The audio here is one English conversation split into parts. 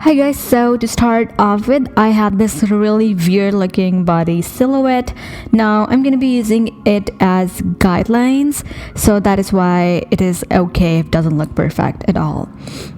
Hi guys, so to start off with, I have this really weird looking body silhouette. Now I'm going to be using it as guidelines, so that is why it is okay if it doesn't look perfect at all.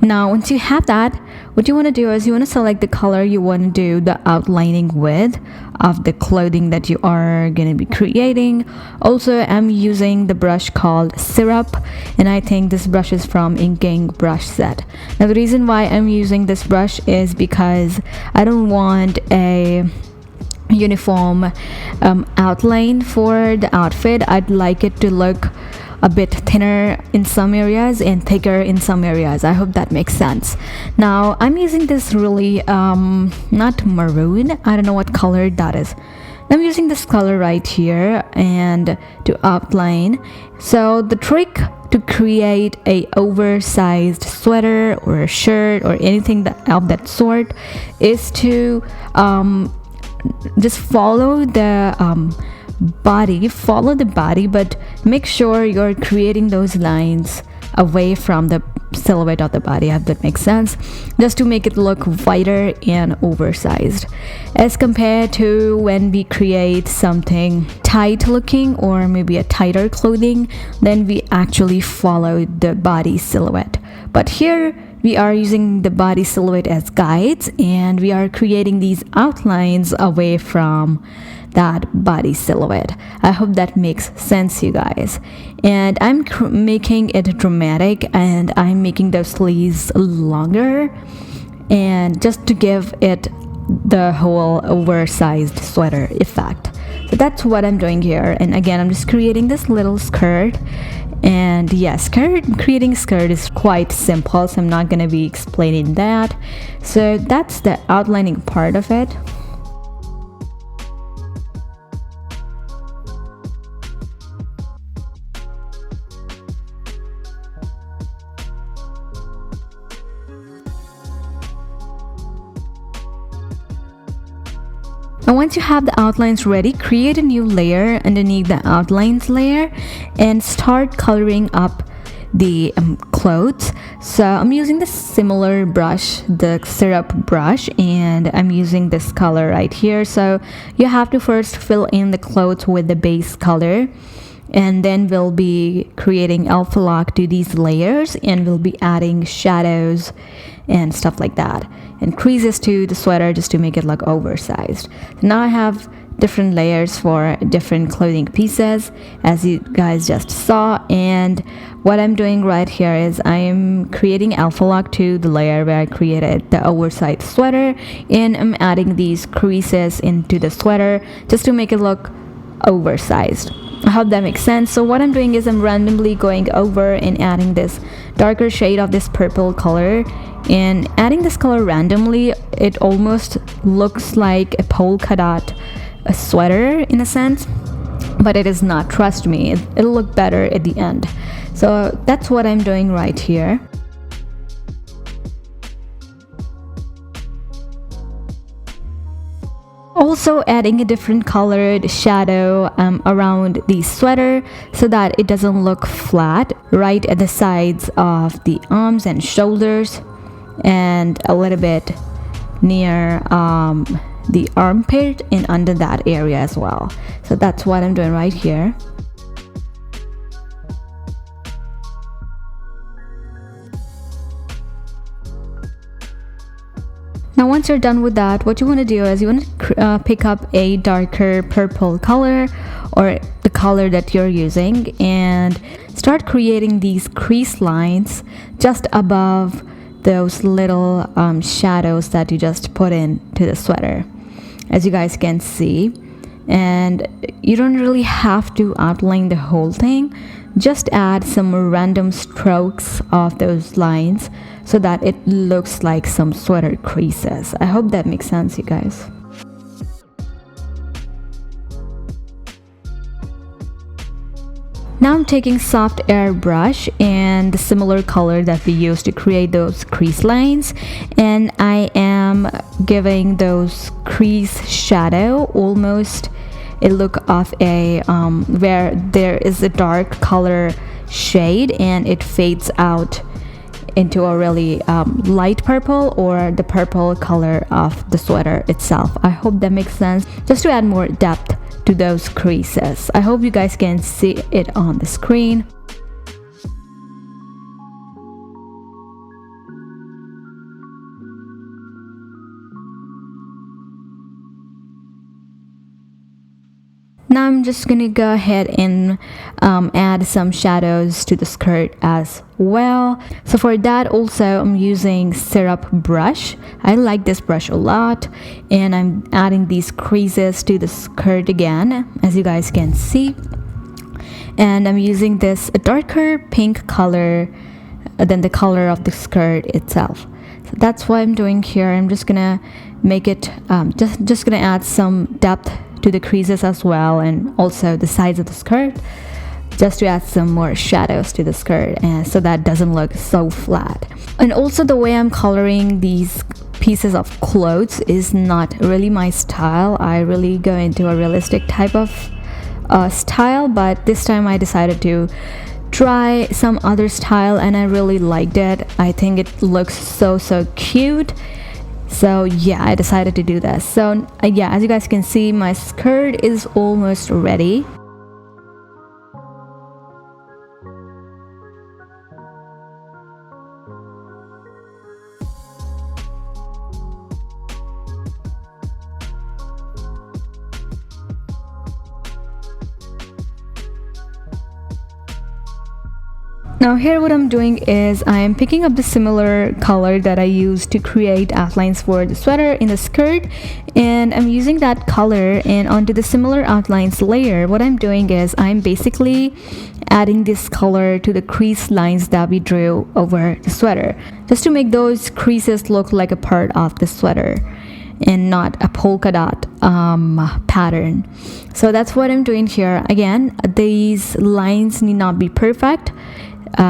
Now once you have that, what you want to do is you want to select the color you want to do the outlining with of the clothing that you are going to be creating. Also, I'm using the brush called Syrup, and I think this brush is from Inking brush set. Now the reason why I'm using this brush is because I don't want a uniform outline for the outfit. I'd like it to look a bit thinner in some areas and thicker in some areas. I hope that makes sense. Now I'm using this really not maroon, I don't know what color that is. I'm using this color right here and to outline. So the trick to create a oversized sweater or a shirt or anything of that sort is to just follow the body, but make sure you're creating those lines away from the silhouette of the body, if that makes sense, just to make it look wider and oversized, as compared to when we create something tight looking or maybe a tighter clothing, then we actually follow the body silhouette. But here we are using the body silhouette as guides, and we are creating these outlines away from that body silhouette. I hope that makes sense, you guys. And I'm making it dramatic, and I'm making those sleeves longer, and just to give it the whole oversized sweater effect. So that's what I'm doing here. And again, I'm just creating this little skirt. And yes, creating skirt is quite simple, so I'm not going to be explaining that. So that's the outlining part of it. Now once you have the outlines ready, create a new layer underneath the outlines layer and start coloring up the clothes. So I'm using the similar brush, the Syrup brush, and I'm using this color right here. So you have to first fill in the clothes with the base color, and then we'll be creating alpha lock to these layers, and we'll be adding shadows and stuff like that, and creases to the sweater just to make it look oversized. So now I have different layers for different clothing pieces, as you guys just saw. And what I'm doing right here is I'm creating alpha lock to the layer where I created the oversized sweater, and I'm adding these creases into the sweater just to make it look oversized. I hope that makes sense. So what I'm doing is I'm randomly going over and adding this darker shade of this purple color, and adding this color randomly, it almost looks like a polka dot sweater in a sense, but it is not, trust me. It'll look better at the end. So that's what I'm doing right here. Also adding a different colored shadow around the sweater so that it doesn't look flat right at the sides of the arms and shoulders, and a little bit near the armpit and under that area as well. So that's what I'm doing right here. Now once you're done with that, what you want to do is you want to pick up a darker purple color, or the color that you're using, and start creating these crease lines just above those little shadows that you just put into the sweater, as you guys can see. And you don't really have to outline the whole thing, just add some random strokes of those lines so that it looks like some sweater creases. I hope that makes sense, you guys. Now I'm taking soft airbrush and the similar color that we used to create those crease lines, and I am giving those crease shadow almost a look of a where there is a dark color shade and it fades out into a really light purple or the purple color of the sweater itself. I hope that makes sense, just to add more depth to those creases. I hope you guys can see it on the screen. Now I'm just gonna go ahead and add some shadows to the skirt as well. So for that also I'm using syrup brush. I like this brush a lot, and I'm adding these creases to the skirt again, as you guys can see. And I'm using this darker pink color than the color of the skirt itself. So that's what I'm doing here. I'm just gonna make it just gonna add some depth to the creases as well, and also the sides of the skirt, just to add some more shadows to the skirt, and so that doesn't look so flat. And also the way I'm coloring these pieces of clothes is not really my style. I really go into a realistic type of style, but this time I decided to try some other style and I really liked it. I think it looks so cute. So yeah, I decided to do this. So yeah, as you guys can see, my skirt is almost ready. Now here what I'm doing is I am picking up the similar color that I used to create outlines for the sweater in the skirt, and I'm using that color, and onto the similar outlines layer what I'm doing is I'm basically adding this color to the crease lines that we drew over the sweater, just to make those creases look like a part of the sweater and not a polka dot pattern. So that's what I'm doing here. Again, these lines need not be perfect.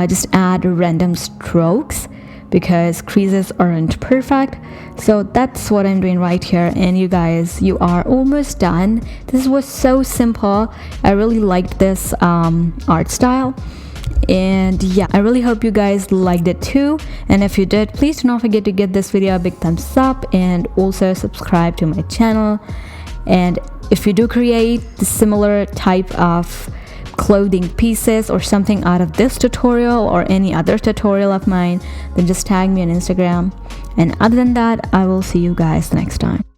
Just add random strokes because creases aren't perfect. So that's what I'm doing right here, and you guys, you are almost done. This was so simple. I really liked this art style, and yeah, I really hope you guys liked it too. And if you did, please do not forget to give this video a big thumbs up and also subscribe to my channel. And if you do create the similar type of clothing pieces or something out of this tutorial or any other tutorial of mine, then just tag me on Instagram. And other than that, I will see you guys next time.